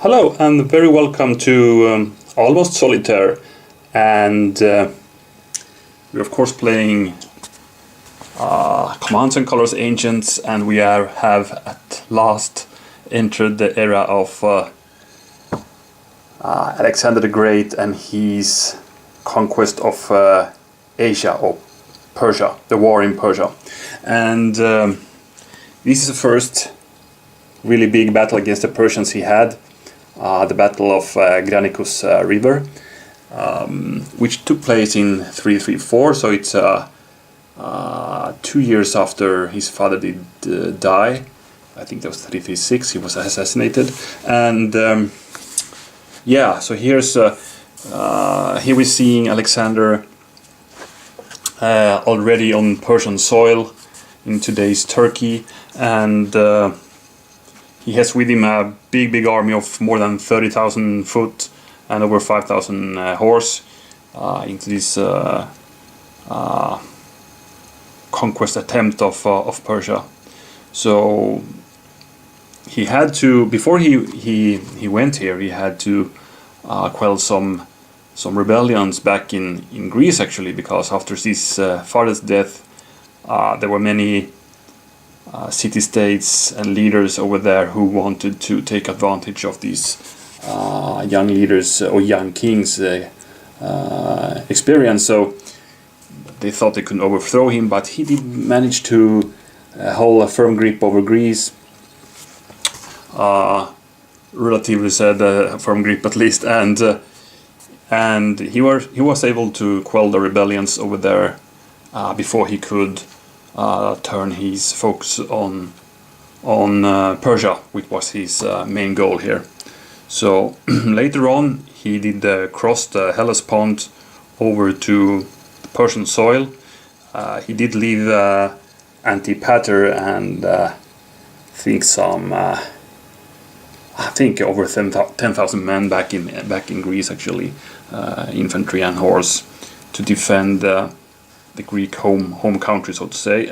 Hello and very welcome to Almost Solitaire, and we're of course playing Commands and Colors Ancients, and we have at last entered the era of Alexander the Great and his conquest of Asia, or Persia, the war in Persia. And this is the first really big battle against the Persians he had. The Battle of Granicus River, which took place in 334, so it's 2 years after his father did die. I think that was 336, he was assassinated. And yeah, so here we're seeing Alexander already on Persian soil in today's Turkey, and he has with him a big army of more than 30,000 foot and over 5,000 horse into this conquest attempt of Persia. So he had to, before he went here, he had to quell some rebellions back in Greece, actually, because after his father's death there were many city-states and leaders over there who wanted to take advantage of these young leaders or young kings' experience. So they thought they could overthrow him, but he did manage to hold a firm grip over Greece. Relatively said, a firm grip at least, and he was able to quell the rebellions over there before he could turn his focus on Persia, which was his main goal here. So later on he did cross the Hellespont over to the Persian soil. He did leave Antipater and I think over 10,000 men back in Greece, actually, infantry and horse, to defend the Greek home country, so to say.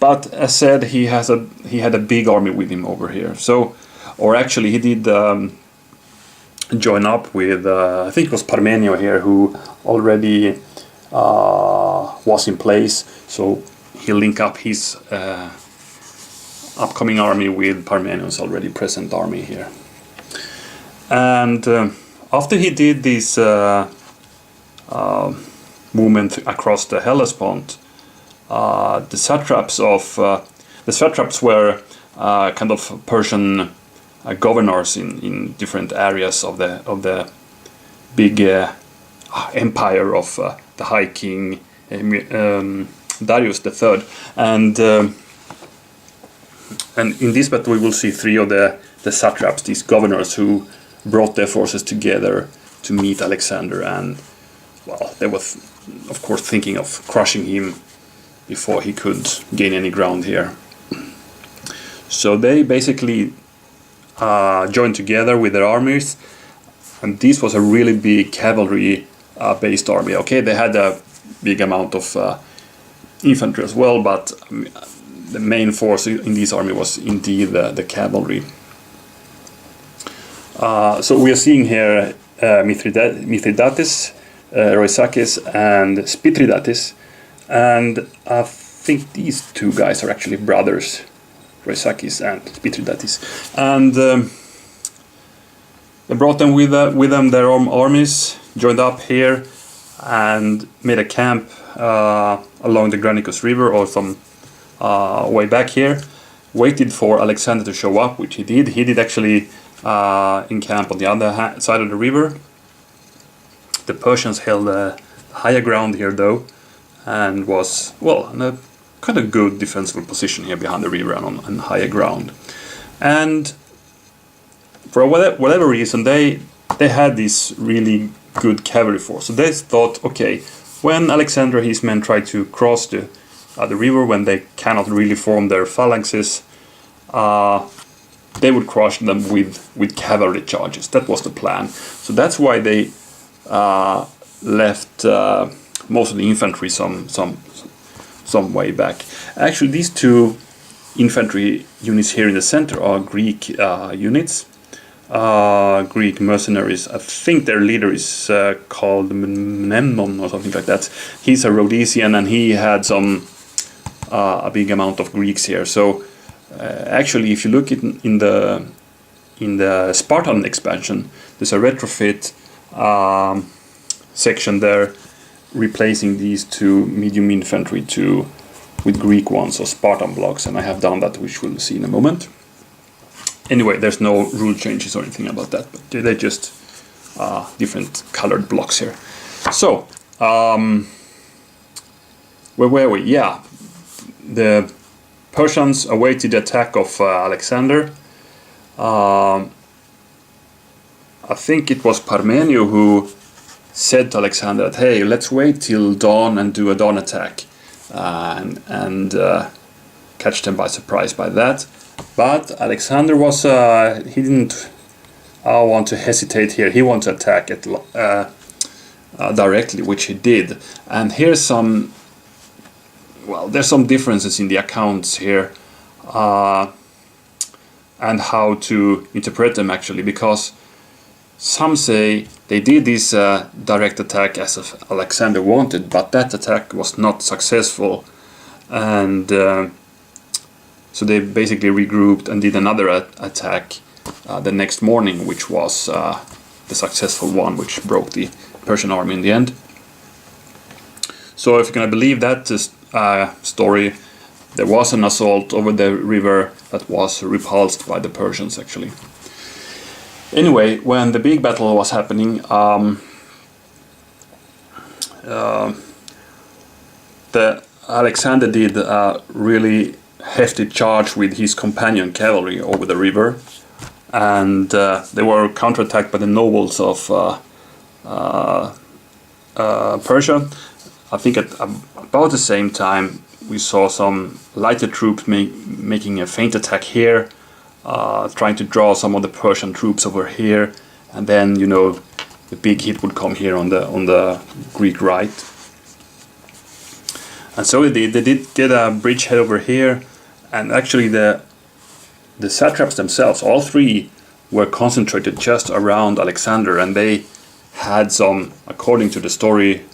But as said, he had a big army with him over here. So, or actually, he did join up with I think it was Parmenio here, who already was in place. So he'll link up his upcoming army with Parmenio's already present army here. And after he did this movement across the Hellespont, the satraps were kind of Persian governors in different areas of the big empire of the High King Darius III, and in this battle we will see three of the satraps, these governors, who brought their forces together to meet Alexander, and well, they were of course thinking of crushing him before he could gain any ground here. So they basically joined together with their armies, and this was a really big cavalry based army. Okay, they had a big amount of infantry as well, but the main force in this army was indeed the cavalry. So we are seeing here Mithridates, Roisakis and Spitridates, and I think these two guys are actually brothers, Roisakis and Spitridates, and they brought them with them their own armies, joined up here and made a camp along the Granicus River, or some way back here, waited for Alexander to show up, which he did. He did actually encamp on the other side of the river. The Persians held a higher ground here, though, and was, well, in a kind of good defensible position here behind the river and on higher ground. And for whatever reason, they had this really good cavalry force. So they thought, okay, when Alexander and his men try to cross the river, when they cannot really form their phalanxes, they would crush them with cavalry charges. That was the plan. So that's why they left most of the infantry some way back. Actually, these two infantry units here in the center are Greek units. Greek mercenaries. I think their leader is called Mnemon or something like that. He's a Rhodesian, and he had some a big amount of Greeks here. So actually, if you look in the Spartan expansion, there's a retrofit section there, replacing these two medium infantry with Greek ones or Spartan blocks, and I have done that, which we'll see in a moment. Anyway, there's no rule changes or anything about that, but they're just different colored blocks here. So, where were we? Yeah, the Persians awaited the attack of Alexander. I think it was Parmenio who said to Alexander that, hey, let's wait till dawn and do a dawn attack and catch them by surprise by that. But Alexander was he didn't want to hesitate here. He wanted to attack it directly, which he did. And here's some, well, there's some differences in the accounts here and how to interpret them actually, because some say they did this direct attack as Alexander wanted, but that attack was not successful, and so they basically regrouped and did another attack the next morning, which was the successful one, which broke the Persian army in the end. So if you're going to believe that story, there was an assault over the river that was repulsed by the Persians actually. Anyway, when the big battle was happening, the Alexander did a really hefty charge with his companion cavalry over the river, and they were counterattacked by the nobles of Persia. I think at about the same time we saw some lighter troops making a feint attack here, trying to draw some of the Persian troops over here, and then the big hit would come here on the Greek right. And so they did get a bridgehead over here, and actually the satraps themselves, all three, were concentrated just around Alexander, and they had some, according to the story,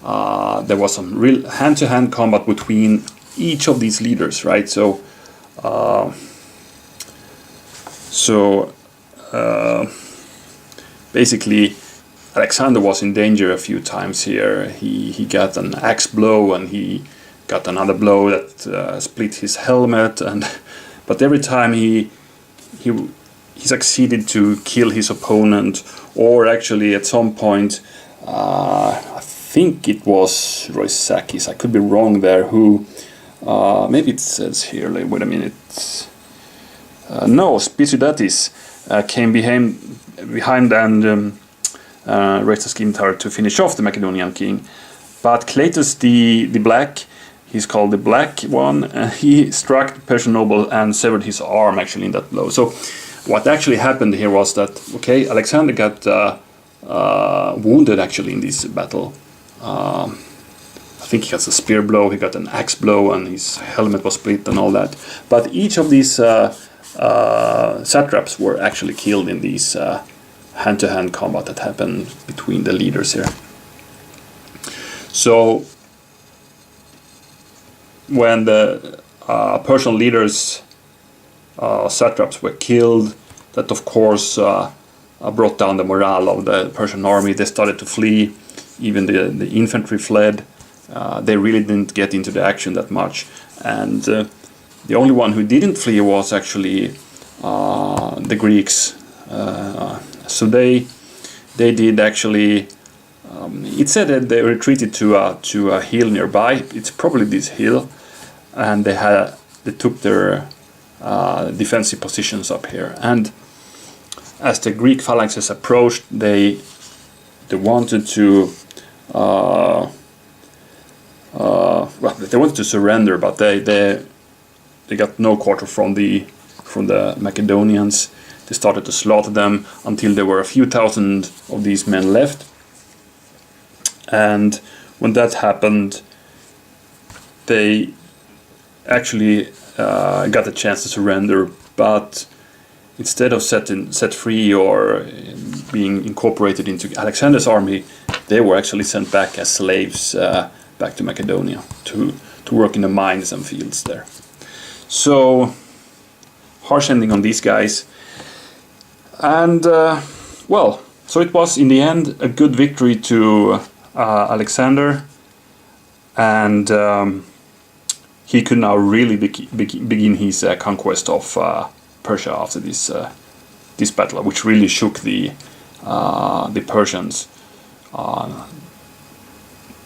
there was some real hand-to-hand combat between each of these leaders, right? So basically Alexander was in danger a few times here. He got an axe blow, and he got another blow that split his helmet, but every time he succeeded to kill his opponent, or actually at some point I think it was Roisakis, I could be wrong there, who maybe it says here, wait a minute, no, Spisudatis came behind and raised a scimitar to finish off the Macedonian king. But Cletus the Black, he's called the Black One, he struck the Persian noble and severed his arm actually in that blow. So what actually happened here was that, okay, Alexander got wounded actually in this battle. I think he got a spear blow, he got an axe blow, and his helmet was split and all that. But each of these satraps were actually killed in these hand-to-hand combat that happened between the leaders here. So when the Persian leaders, satraps, were killed, that of course brought down the morale of the Persian army. They started to flee. Even the infantry fled. They really didn't get into the action that much, and the only one who didn't flee was actually the Greeks. So they did actually. It said that they retreated to a hill nearby. It's probably this hill, and they took their defensive positions up here. And as the Greek phalanxes approached, they wanted to. Well, they wanted to surrender, but they got no quarter from the Macedonians. They started to slaughter them until there were a few thousand of these men left. And when that happened, they actually got a chance to surrender, but instead of set free or being incorporated into Alexander's army, they were actually sent back as slaves back to Macedonia to work in the mines and fields there. So harsh ending on these guys. And well, so it was in the end a good victory to Alexander, and he could now really begin his conquest of Persia after this battle, which really shook the Persians.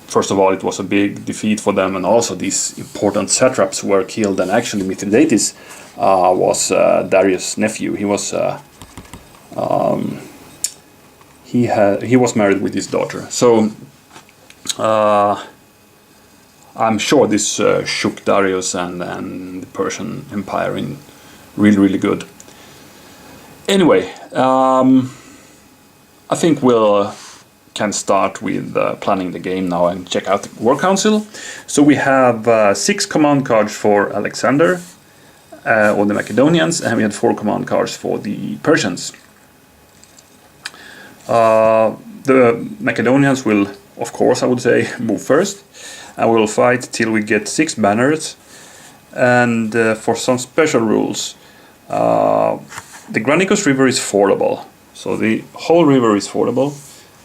First of all, it was a big defeat for them, and also these important satraps were killed. And actually, Mithridates was Darius' nephew. He was he was married with his daughter. So I'm sure this shook Darius and the Persian Empire in really good. Anyway, I think we'll can start with planning the game now and check out the War Council. So we have 6 command cards for Alexander or the Macedonians, and we had 4 command cards for the Persians. The Macedonians will, of course, I would say, move first, and we'll fight till we get 6 banners. And for some special rules, the Granicus river is fordable, so the whole river is fordable.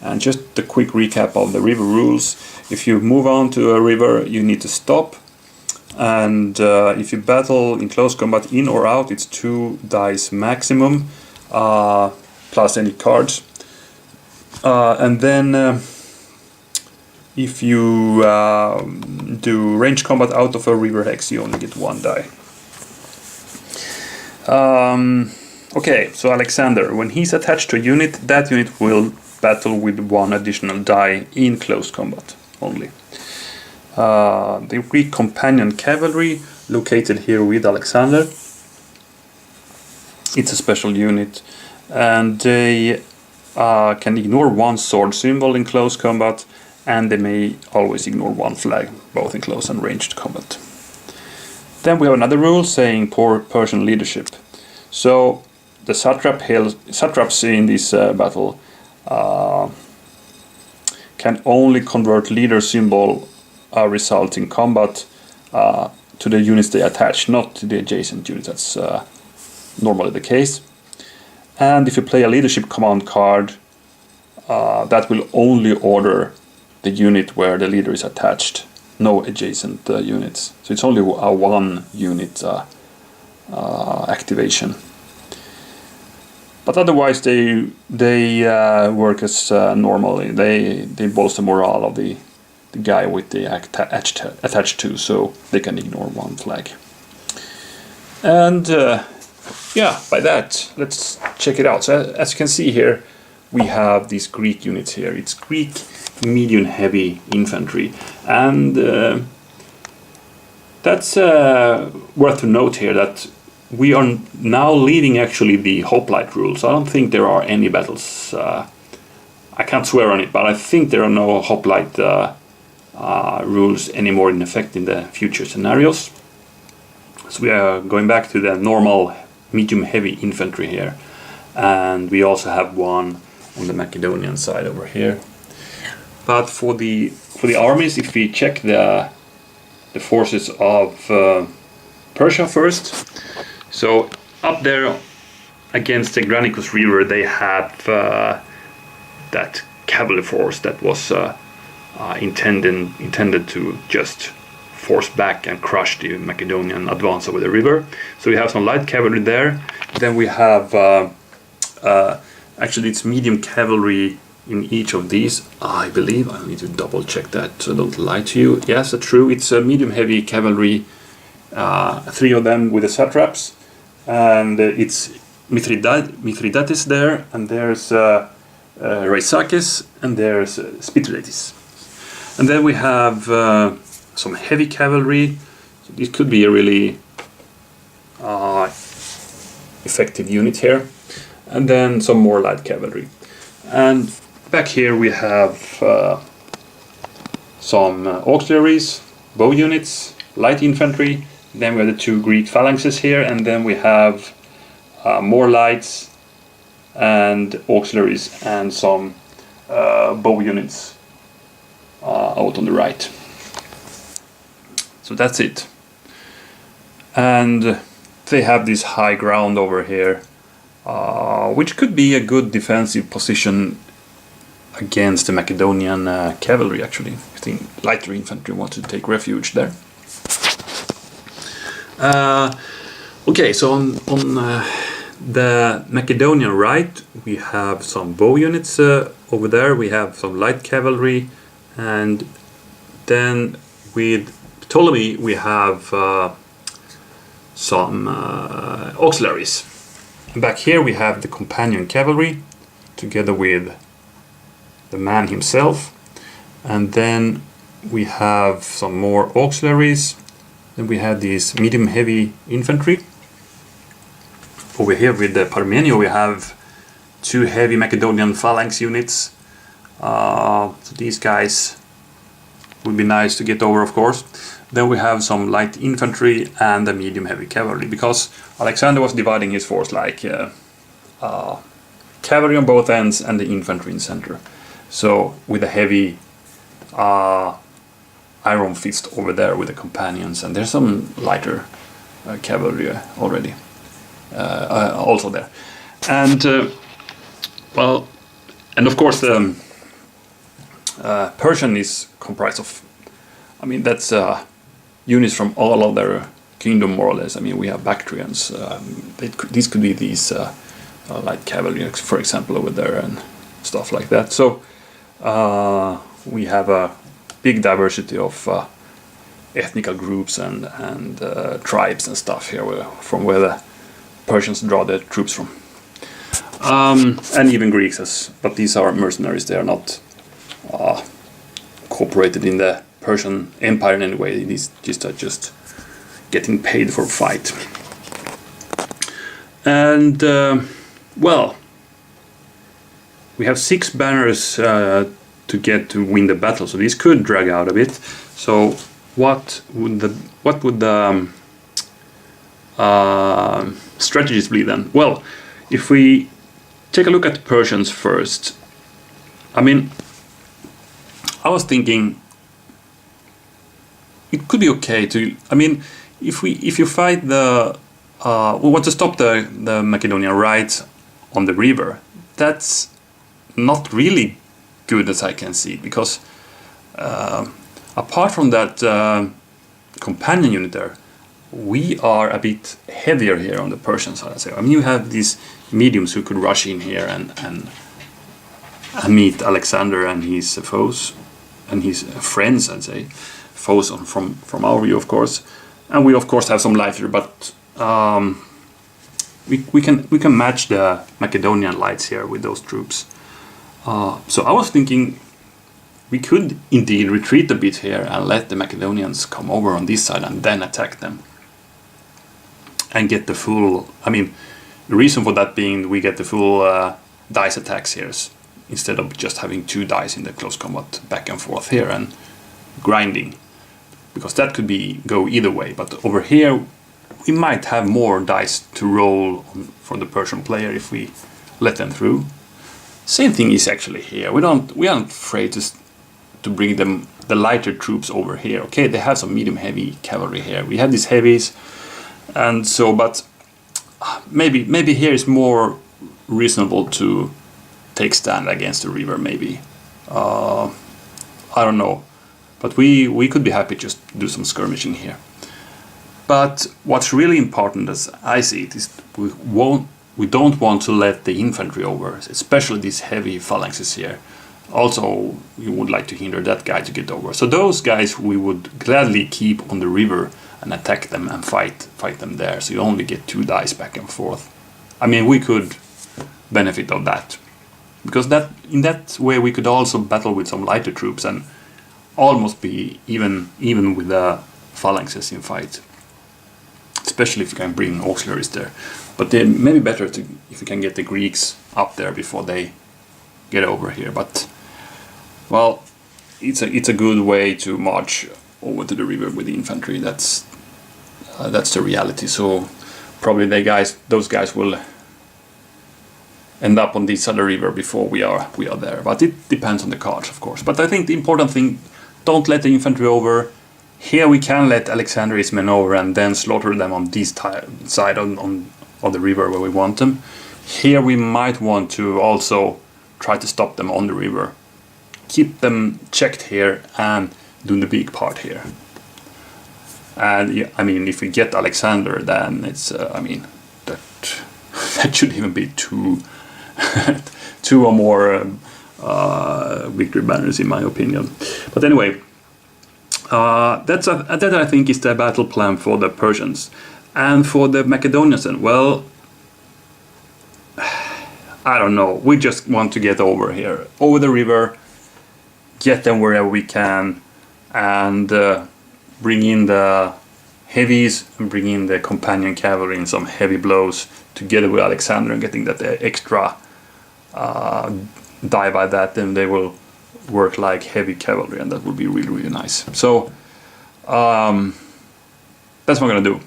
And just a quick recap of the river rules: if you move on to a river, you need to stop, and if you battle in close combat in or out, it's 2 dice maximum, plus any cards. And then if you do range combat out of a river hex, you only get 1 die. Okay, so Alexander, when he's attached to a unit, that unit will battle with 1 additional die in close combat only. The Greek companion cavalry, located here with Alexander, it's a special unit, and they can ignore 1 sword symbol in close combat, and they may always ignore 1 flag, both in close and ranged combat. Then we have another rule saying poor Persian leadership. So the satraps in this battle can only convert leader symbol result in combat to the units they attach, not to the adjacent units. That's normally the case. And if you play a leadership command card, that will only order the unit where the leader is attached, no adjacent units. So it's only a 1 unit activation. But otherwise, they work as normally. They boost the morale of the guy with the attached to, so they can ignore 1 flag. And yeah, by that, let's check it out. So as you can see here, we have these Greek units here. It's Greek medium heavy infantry, and that's worth to note here that we are now leading actually the hoplite rules. I don't think there are any battles, I can't swear on it, but I think there are no hoplite rules anymore in effect in the future scenarios. So we are going back to the normal medium heavy infantry here, and we also have 1 on the Macedonian side over here. But for the armies, if we check the forces of Persia first, so up there against the Granicus river, they have that cavalry force that was intended to just force back and crush the Macedonian advance over the river. So we have some light cavalry there. Then we have actually it's medium cavalry in each of these. I believe I need to double check that so I don't lie to you. Yes, that's true. It's a medium heavy cavalry, 3 of them with the satraps, and it's Mithridates there, and there's Raisakis, and there's Spitulatis. And then we have some heavy cavalry. So this could be a really effective unit here. And then some more light cavalry. And back here we have some auxiliaries, bow units, light infantry. Then we have the 2 Greek phalanxes here, and then we have more lights and auxiliaries and some bow units out on the right. So that's it. And they have this high ground over here, which could be a good defensive position against the Macedonian cavalry, actually. I think lighter infantry want to take refuge there. Okay, so on the Macedonian right, we have some bow units over there, we have some light cavalry, and then with Ptolemy we have some auxiliaries. Back here we have the companion cavalry together with the man himself, and then we have some more auxiliaries. Then we have these medium heavy infantry. Over here with the Parmenio we have 2 heavy Macedonian phalanx units. So these guys would be nice to get over, of course. Then we have some light infantry and the medium heavy cavalry, because Alexander was dividing his force like cavalry on both ends and the infantry in center. So with a heavy iron fist over there with the companions, and there's some lighter cavalry already also there. And well, and of course the Persian is comprised of, I mean, that's units from all of their kingdom, more or less. I mean, we have Bactrians. These could be these light cavalry, for example, over there and stuff like that. So we have a big diversity of ethnical groups and tribes and stuff here, from where the Persians draw their troops from. And even Greeks, but these are mercenaries. They are not cooperated in the Persian Empire in any way. These are just getting paid for fight. And well, we have 6 banners to get to win the battle, so these could drag out a bit. So what would the strategies be then? Well, if we take a look at the Persians first, I mean, I was thinking it could be okay to, I mean, if you fight the we want to stop the Macedonian right on the river, that's not really good as I can see, because apart from that companion unit there, we are a bit heavier here on the Persian side. I mean, you have these mediums who could rush in here and meet Alexander and his foes and his friends, I'd say, foes from our view, of course. And we of course have some lighter, but we can match the Macedonian lights here with those troops. So I was thinking we could indeed retreat a bit here and let the Macedonians come over on this side and then attack them and get the full, I mean, the reason for that being we get the full dice attacks here instead of just having 2 dice in the close combat back and forth here and grinding, because that could go either way. But over here we might have more dice to roll for the Persian player if we let them through. Same thing is actually here. We aren't afraid to bring the lighter troops over here. Okay, they have some medium heavy cavalry here. We have these heavies, and so, but maybe here is more reasonable to take stand against the river. Maybe I don't know, but we could be happy just do some skirmishing here. But what's really important, as I see it, is we don't want to let the infantry over, especially these heavy phalanxes here. Also, you would like to hinder that guy to get over. So those guys we would gladly keep on the river and attack them and fight them there. So you only get 2 dice back and forth. I mean, we could benefit of that, because in that way we could also battle with some lighter troops and almost be even with the phalanxes in fight. Especially if you can bring auxiliaries there. But then maybe better if you can get the Greeks up there before they get over here. But well, it's a good way to march over to the river with the infantry. That's the reality. So probably those guys will end up on this other river before we are there. But it depends on the cards, of course. But I think the important thing, don't let the infantry over. Here we can let Alexander's men over and then slaughter them on this side of the river where we want them. Here we might want to also try to stop them on the river. Keep them checked here and do the big part here. And yeah, I mean, if we get Alexander, then it's I mean, that should even be two or more victory banners in my opinion. But anyway, that I think is the battle plan for the Persians. And for the Macedonians then, well, I don't know, we just want to get over here, over the river, get them wherever we can, and bring in the heavies and bring in the companion cavalry in some heavy blows together with Alexander, and getting that extra die by that, then they will work like heavy cavalry, and that would be really, really nice. So that's what I'm gonna do.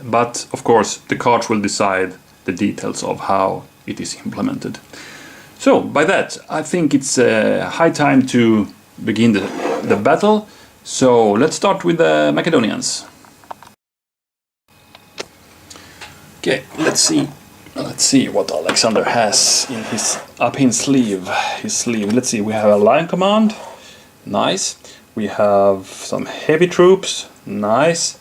But of course the cards will decide the details of how it is implemented. So by that I think it's high time to begin the battle. So let's start with the Macedonians. Okay, let's see what Alexander has in his sleeve. Let's see, we have a line command, nice. We have some heavy troops, nice.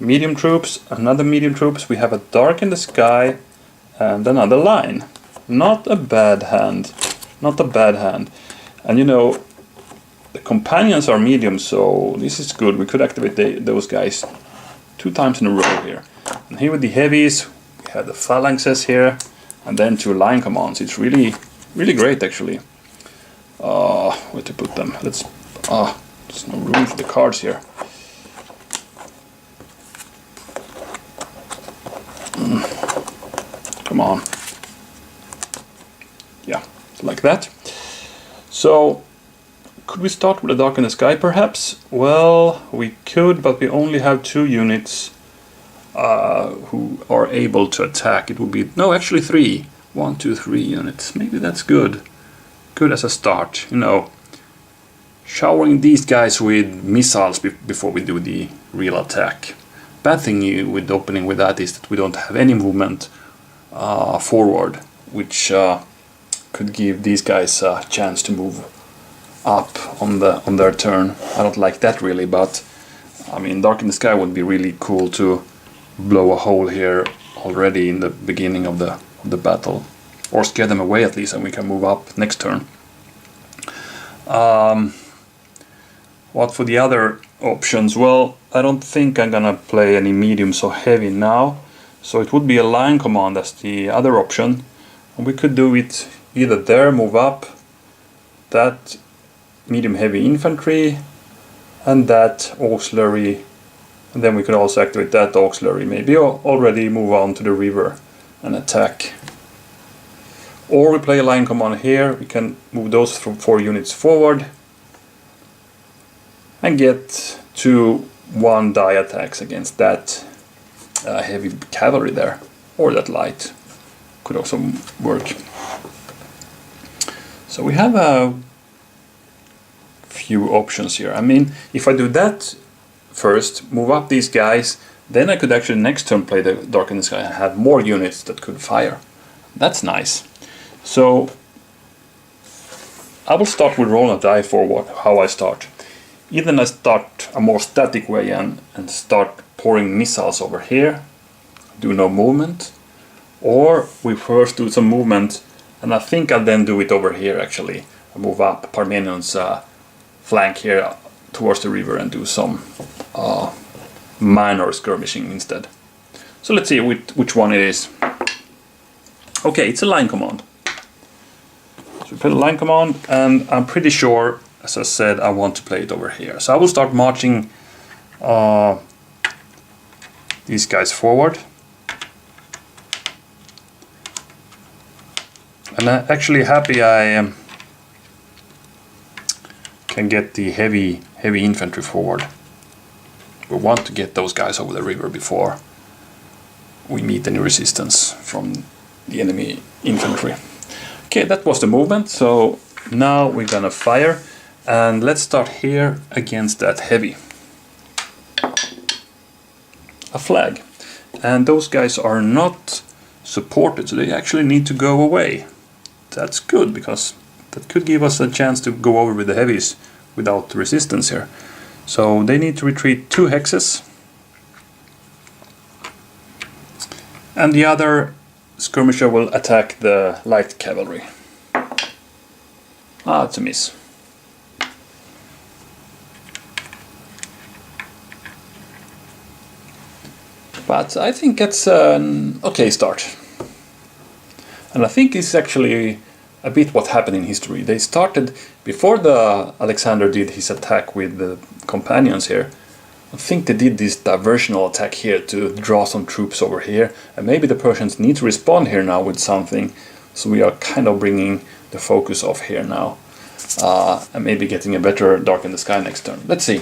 Medium troops, another medium troops. We have a dark in the sky and another line. Not a bad hand. Not a bad hand. And you know, the companions are medium, so this is good. We could activate those guys 2 times in a row here. And here with the heavies, we have the phalanxes here, and then 2 line commands. It's really, really great actually. Where to put them? Let's. There's no room for the cards here. Come on. Yeah, like that. So, could we start with a dark in the sky perhaps? Well, we could, but we only have 2 units who are able to attack. It would be, no, actually 3. 1, 2, 3 units. Maybe that's good. Good as a start, you know. Showering these guys with missiles before we do the real attack. Bad thing with opening with that is that we don't have any movement forward, which could give these guys a chance to move up on their turn. I don't like that really, but I mean, dark in the sky would be really cool to blow a hole here already in the beginning of the battle, or scare them away at least, and we can move up next turn. What for the other options? Well, I don't think I'm gonna play any mediums or heavy now, so it would be a line command as the other option, and we could do it either there, move up that medium heavy infantry and that auxiliary, and then we could also activate that auxiliary, maybe already move on to the river and attack. Or we play a line command here, we can move those 4 units forward and get 2 1-die attacks against that heavy cavalry there, or that light could also work. So we have a few options here. I mean, if I do that first, move up these guys, then I could actually next turn play the dark in the sky and have more units that could fire. That's nice. So I will start with roll a die for how I start. Either I start a more static way and start pouring missiles over here, do no movement, or we first do some movement, and I think I'll then do it over here actually. I'll move up Parmenions' flank here towards the river and do some minor skirmishing instead. So let's see which one it is. Okay, it's a line command. So we play the line command, and I'm pretty sure, as I said, I want to play it over here. So I will start marching these guys forward. And I'm actually happy I can get the heavy infantry forward. We want to get those guys over the river before we meet any resistance from the enemy infantry. Okay, that was the movement, so now we're gonna fire, and let's start here against that heavy. A flag. And those guys are not supported, so they actually need to go away. That's good, because that could give us a chance to go over with the heavies without resistance here. So they need to retreat 2 hexes. And the other skirmisher will attack the light cavalry. Ah, it's a miss. But I think it's an okay start. And I think it's actually a bit what happened in history. They started, before Alexander did his attack with the companions here, I think they did this diversional attack here to draw some troops over here. And maybe the Persians need to respond here now with something. So we are kind of bringing the focus off here now. And maybe getting a better Dark in the Sky next turn. Let's see.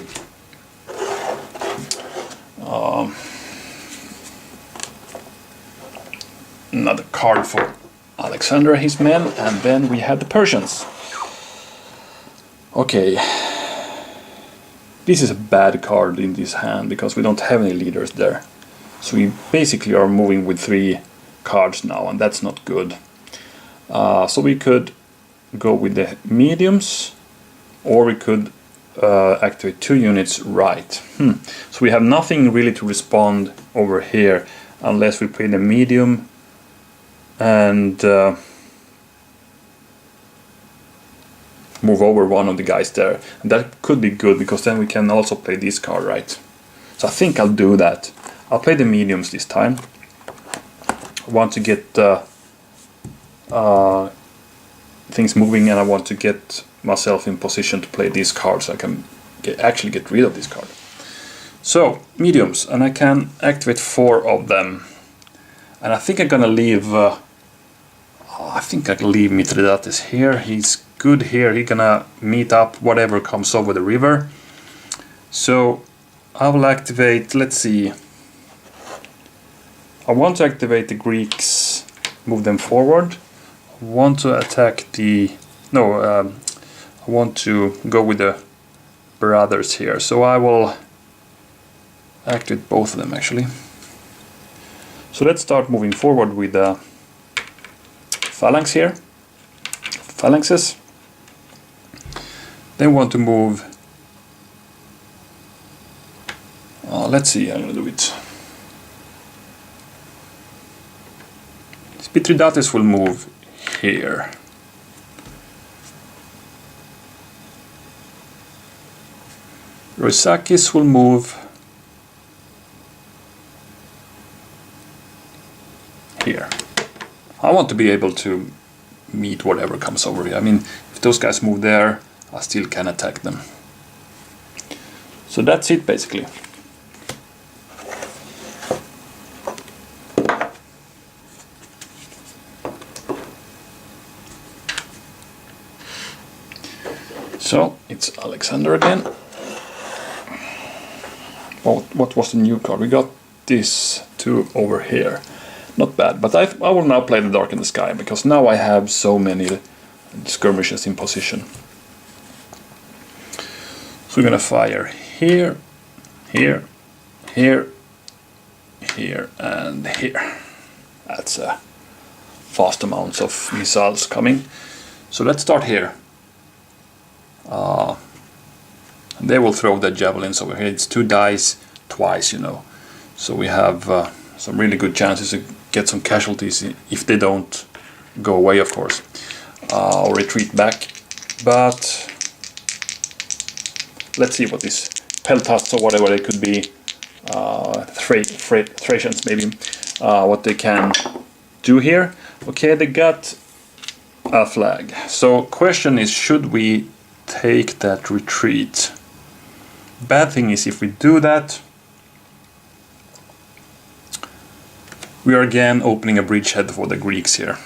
Another card for Alexander and his men, and then we have the Persians. Okay, this is a bad card in this hand because we don't have any leaders there. So we basically are moving with 3 cards now, and that's not good. So we could go with the mediums, or we could activate 2 units right. So we have nothing really to respond over here unless we play the medium and move over one of the guys there. And that could be good, because then we can also play this card, right? So I think I'll do that. I'll play the mediums this time. I want to get things moving, and I want to get myself in position to play this card so I can actually get rid of this card. So, mediums, and I can activate 4 of them. And I think I'm gonna leave Mithridates here. He's good here. He's gonna meet up whatever comes over the river. So I will activate, let's see. I want to activate the Greeks, move them forward. I want to attack I want to go with the brothers here. So I will activate both of them actually. So let's start moving forward with the phalanx here. Phalanxes. Then want to move. Let's see, I'm gonna do it. Mithridates will move here. Roisakis will move here. I want to be able to meet whatever comes over here. I mean, if those guys move there, I still can attack them. So that's it basically. So it's Alexander again. What was the new card? We got this 2 over here. Not bad, but I will now play the Dark in the Sky, because now I have so many skirmishes in position. So we're gonna fire here, here, here, here, and here. That's fast amounts of missiles coming. So let's start here. They will throw their javelins over here. It's 2 dice twice, you know. So we have some really good chances to get some casualties if they don't go away, of course, or retreat back. But let's see what this Peltas or whatever they could be, Thracians maybe, what they can do here. Okay, they got a flag. So question is, should we take that retreat? Bad thing is, if we do that, we are again opening a bridgehead for the Greeks here.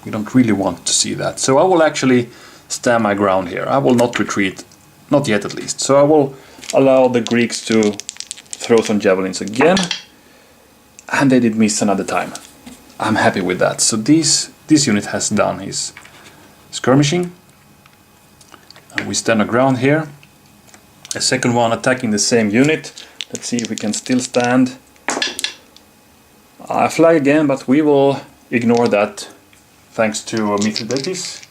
We don't really want to see that. So I will actually stand my ground here. I will not retreat, not yet at least. So I will allow the Greeks to throw some javelins again. And they did miss another time. I'm happy with that. So this unit has done his skirmishing. And we stand our ground here. A second one attacking the same unit. Let's see if we can still stand. I flag again, but we will ignore that thanks to Spitridatis.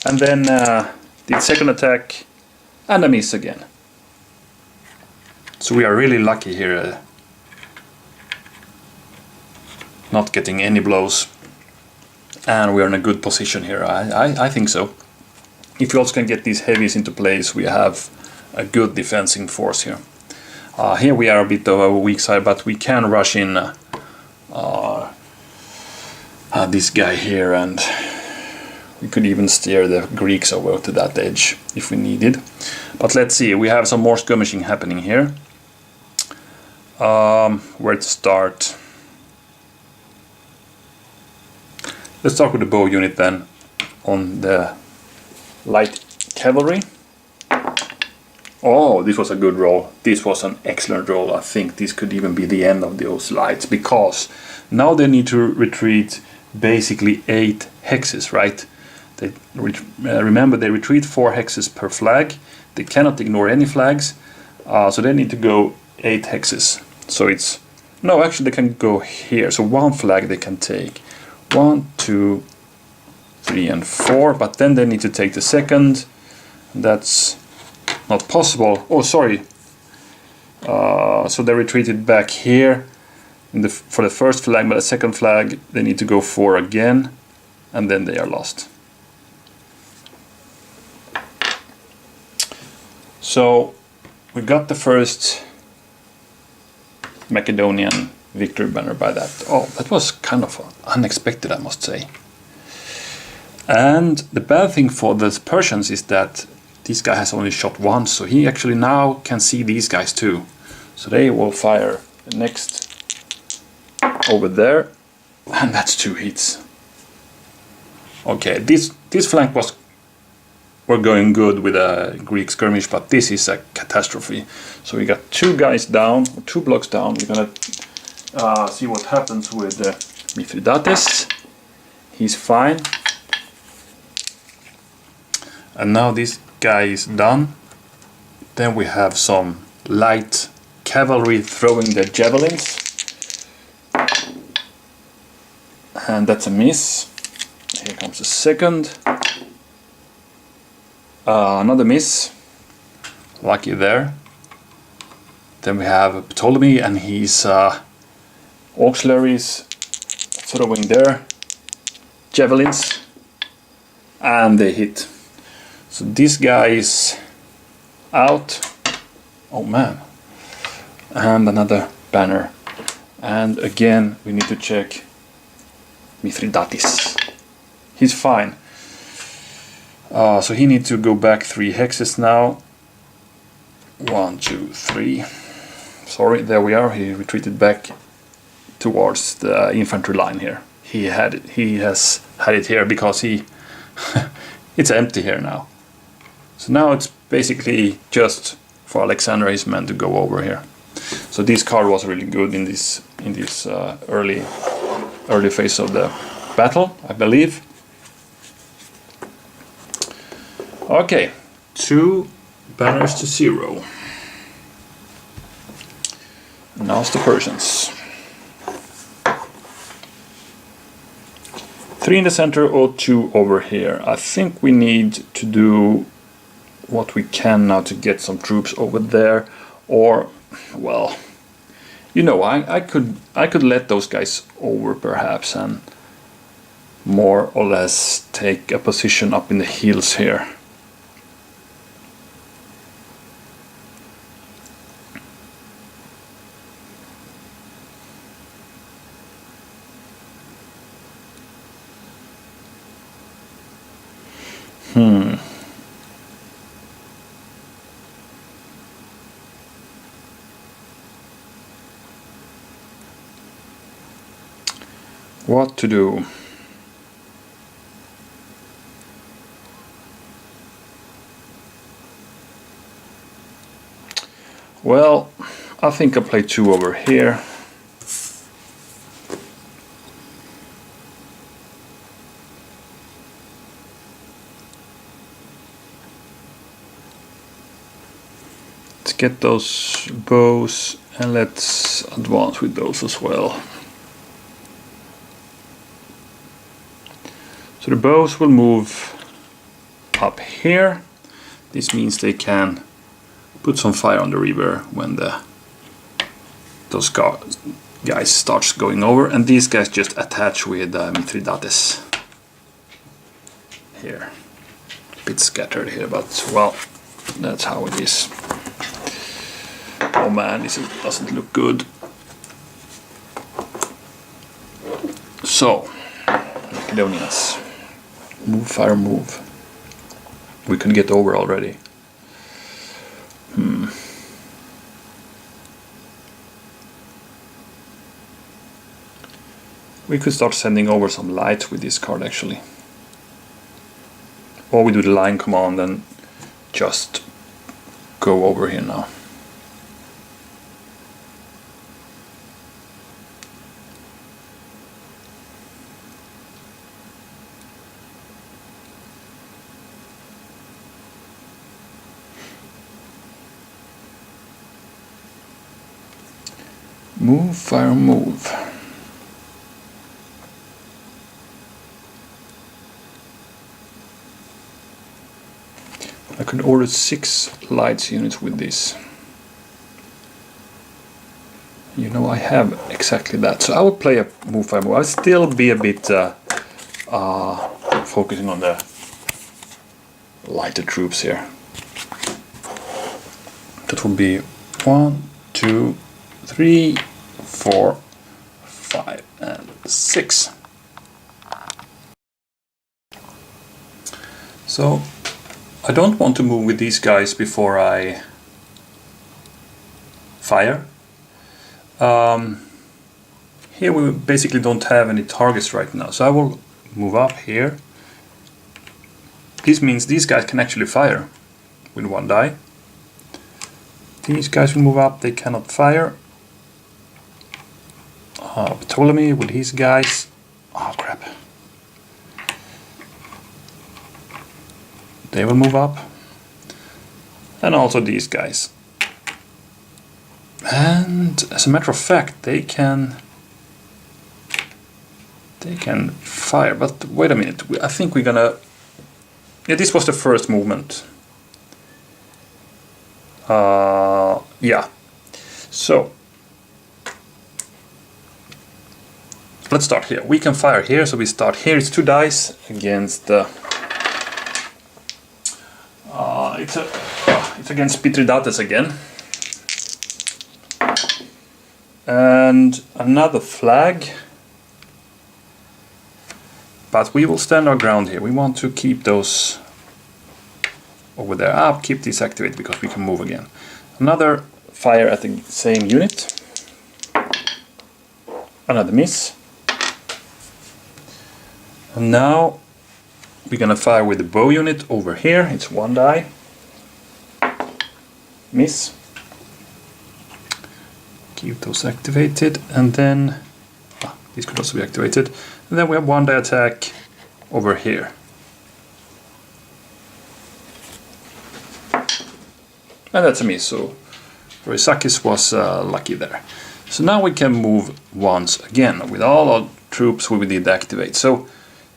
And then the second attack and a miss again. So we are really lucky here, not getting any blows, and we are in a good position here. I think so. If we also can get these heavies into place, we have a good defending force here. Here we are a bit of a weak side, but we can rush in this guy here, and we could even steer the Greeks over to that edge if we needed. But let's see, we have some more skirmishing happening here. Where to start? Let's start with the bow unit then, on the light cavalry. Oh, this was a good roll. This was an excellent roll. I think this could even be the end of those lights, because now they need to retreat basically 8 hexes, right? They remember, they retreat 4 hexes per flag. They cannot ignore any flags, so they need to go 8 hexes. So it's, no, actually they can go here. So 1 flag they can take. 1, 2, 3 and 4, but then they need to take the second. That's not possible. Oh, sorry. So they retreated back here for the first flag, but the second flag they need to go 4 again, and then they are lost. So we got the first Macedonian victory banner by that. Oh, that was kind of unexpected, I must say. And the bad thing for the Persians is that this guy has only shot once, so he actually now can see these guys too. So they will fire the next over there, and that's 2 hits. Okay, this flank were going good with a Greek skirmish, but this is a catastrophe. So we got 2 guys down, 2 blocks down. We're gonna see what happens with Mithridates. He's fine. And now this guy is done. Then we have some light cavalry throwing their javelins. And that's a miss. Here comes the second. Another miss. Lucky there. Then we have Ptolemy and his auxiliaries throwing their javelins. And they hit. So this guy is out. Oh man. And another banner. And again we need to check Mithridates. He's fine. So he needs to go back 3 hexes now. 1, 2, 3. Sorry, there we are. He retreated back towards the infantry line here. He has had it here because he it's empty here now. So now it's basically just for Alexander and his men to go over here. So this card was really good in this early phase of the battle, I believe. Okay, 2 banners to 0. Now it's the Persians. 3 in the center or 2 over here. I think we need to do what we can now to get some troops over there, or, well, you know, I could let those guys over perhaps and more or less take a position up in the hills here. What to do? Well, I think I'll play 2 over here. let's get those bows and let's advance with those as well. So the bows will move up here. This means they can put some fire on the river when those guys starts going over, and these guys just attach with Mithridates here. A bit scattered here, but well, that's how it is. Oh man, this doesn't look good. So, Macedonians, move, fire, move. We can get over already. We could start sending over some light with this card actually. Or we do the line command and just go over here now. Move, fire, move. I can order 6 lights units with this. You know, I have exactly that. So I will play a move, fire, move. I'll still be a bit focusing on the lighter troops here. That will be 1, 2, 3, 4, 5, and 6. So I don't want to move with these guys before I fire. Here we basically don't have any targets right now, so I will move up here. This means these guys can actually fire with 1 die. These guys will move up, they cannot fire. Ptolemy with his guys. Oh crap. They will move up. And also these guys. And as a matter of fact, they can fire. But wait a minute, I think we're gonna... Yeah, this was the first movement. Yeah. So let's start here. We can fire here, so we start here. It's 2 dice against it's against Mithridates again. And another flag. But we will stand our ground here. We want to keep those over there. I'll keep this activated because we can move again. Another fire at the same unit. Another miss. And now we're gonna fire with the bow unit over here. It's 1 die. Miss. Keep those activated, and then these could also be activated. And then we have 1 die attack over here. And that's a miss, so Granicus was lucky there. So now we can move once again with all our troops we did activate. So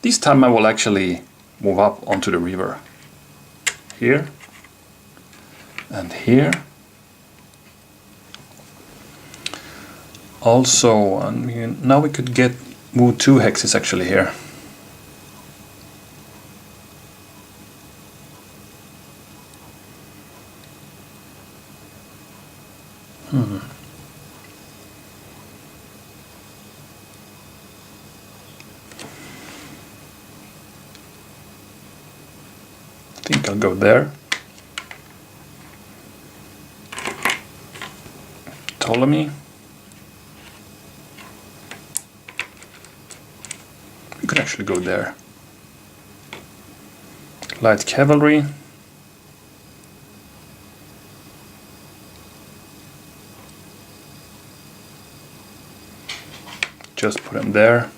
this time I will actually move up onto the river. Here. And here. Also, now we could move 2 hexes actually here. I think I'll go there. Ptolemy. We could actually go there. Light cavalry. Just put them there.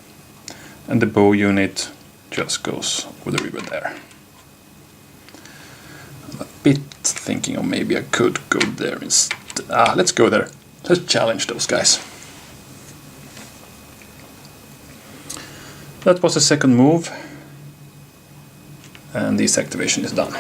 And the bow unit just goes with the river there. I'm a bit thinking of maybe I could go there instead. Let's go there. Let's challenge those guys. That was the second move, and this activation is done.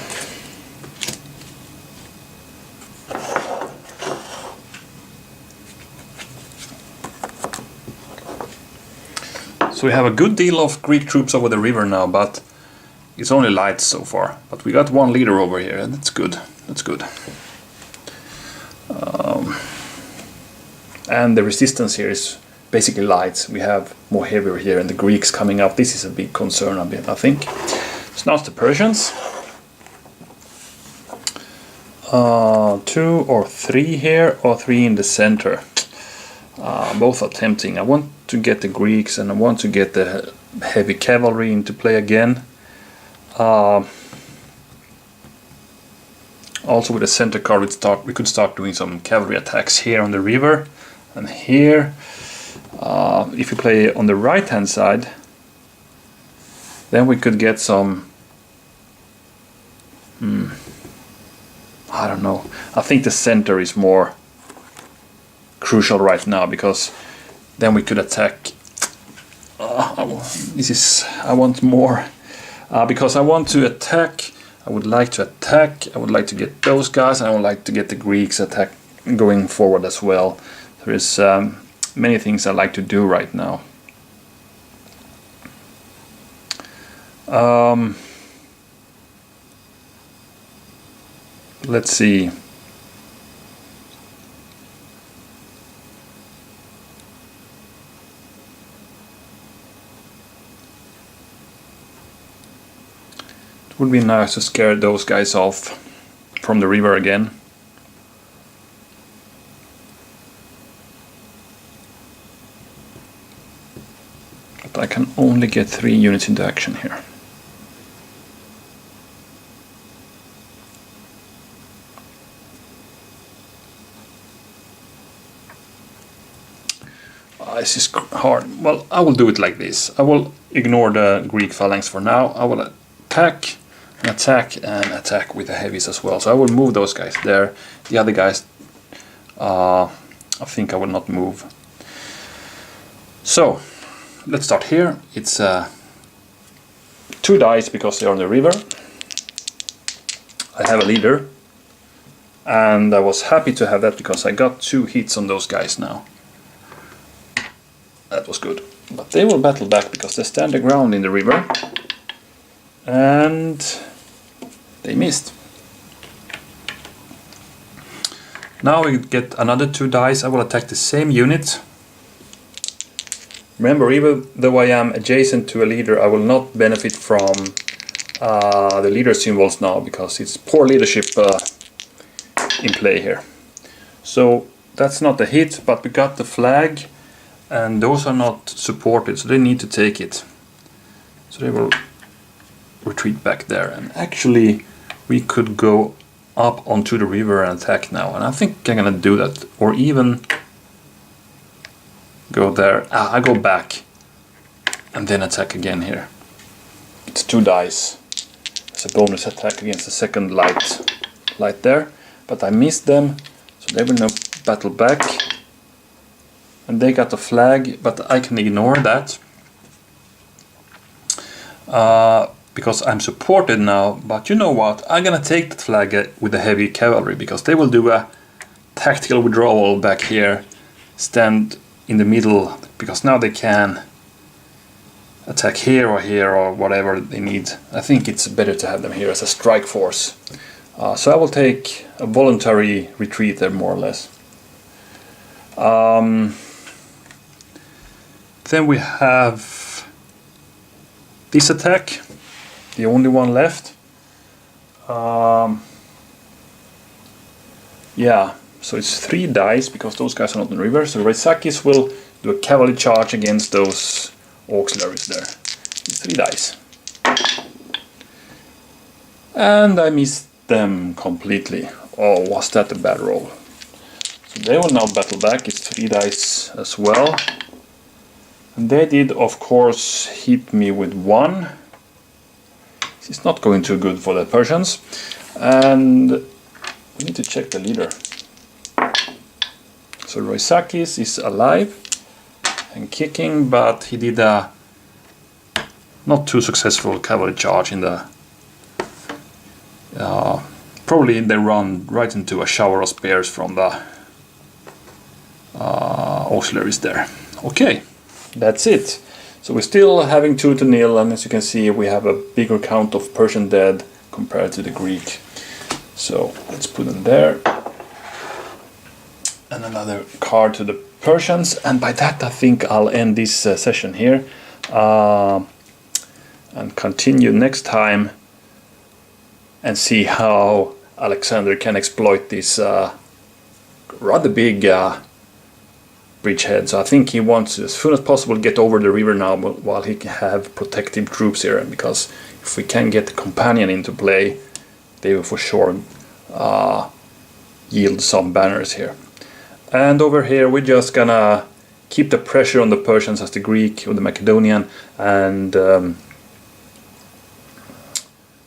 So we have a good deal of Greek troops over the river now, but it's only light so far. But we got one leader over here, and that's good. That's good. And the resistance here is basically light. We have more heavier here, and the Greeks coming up. This is a big concern, I think. So now it's the Persians. 2 or 3 here, or 3 in the center. Both are tempting. I want to get the Greeks, and I want to get the heavy cavalry into play again. Also with the center card we could start doing some cavalry attacks here on the river and here. If we play on the right hand side, then we could get some I don't know. I think the center is more crucial right now, because then we could attack. I want more, because I want to attack. I would like to attack. I would like to get those guys, and I would like to get the Greeks attack going forward as well. There is many things I like to do right now. Let's see. It would be nice to scare those guys off from the river again. But I can only get 3 units into action here. This is hard. Well, I will do it like this. I will ignore the Greek phalanx for now. I will attack and attack and attack with the heavies as well. So I will move those guys there. The other guys, I think I will not move. So let's start here. It's 2 dice because they're on the river. I have a leader, and I was happy to have that because I got 2 hits on those guys now. That was good. But they will battle back because they stand their ground in the river. And they missed. Now we get another 2 dice. I will attack the same unit. Remember, even though I am adjacent to a leader, I will not benefit from the leader symbols now, because it's poor leadership in play here. So that's not a hit, but we got the flag, and those are not supported, so they need to take it. So they will retreat back there, and actually we could go up onto the river and attack now, and I think I'm gonna do that, or even go there. I go back and then attack again here. It's 2 dice. It's a bonus attack against the second light there, but I missed them, so they will now battle back, and they got the flag, but I can ignore that. Because I'm supported now, but you know what, I'm gonna take the flag with the heavy cavalry, because they will do a tactical withdrawal back here, stand in the middle, because now they can attack here or whatever they need. I think it's better to have them here as a strike force. So I will take a voluntary retreat there, more or less. Then we have this attack, the only one left. Yeah, so it's 3 dice because those guys are not in the river. So Reisakis will do a cavalry charge against those auxiliaries there. It's 3 dice. And I missed them completely. Oh, was that a bad roll? So they will now battle back. It's 3 dice as well. And they did, of course, hit me with 1. it's not going too good for the Persians. And we need to check the leader. So Roisakis is alive and kicking, but he did a not too successful cavalry charge in the probably they run right into a shower of spears from the auxiliaries there. Okay, that's it. So we're still having 2-0, and as you can see we have a bigger count of Persian dead compared to the Greek. So let's put them there. And another card to the Persians, and by that I think I'll end this session here and continue next time and see how Alexander can exploit this rather big bridgehead. So I think he wants as soon as possible get over the river now, but while he can have protective troops here, because if we can get the companion into play, they will for sure yield some banners here. And over here we're just gonna keep the pressure on the Persians as the Greek or the Macedonian, and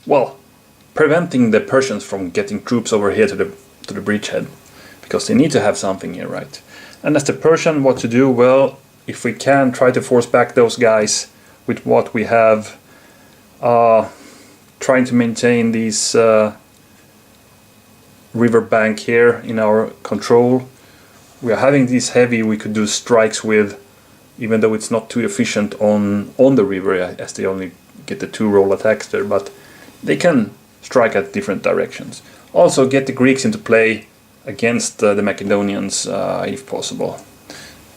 well, preventing the Persians from getting troops over here to the bridgehead, because they need to have something here, right? And as the Persian, what to do? Well, if we can try to force back those guys with what we have, trying to maintain these river bank here in our control. We are having these heavy we could do strikes with, even though it's not too efficient on the river, as they only get the 2 roll attacks there, but they can strike at different directions. Also get the Greeks into play against the Macedonians if possible.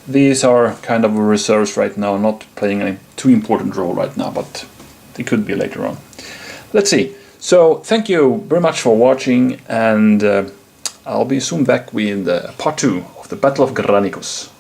These are kind of reserves right now, not playing a too important role right now, but they could be later on. Let's see. So thank you very much for watching, and I'll be soon back with part 2 of the Battle of Granicus.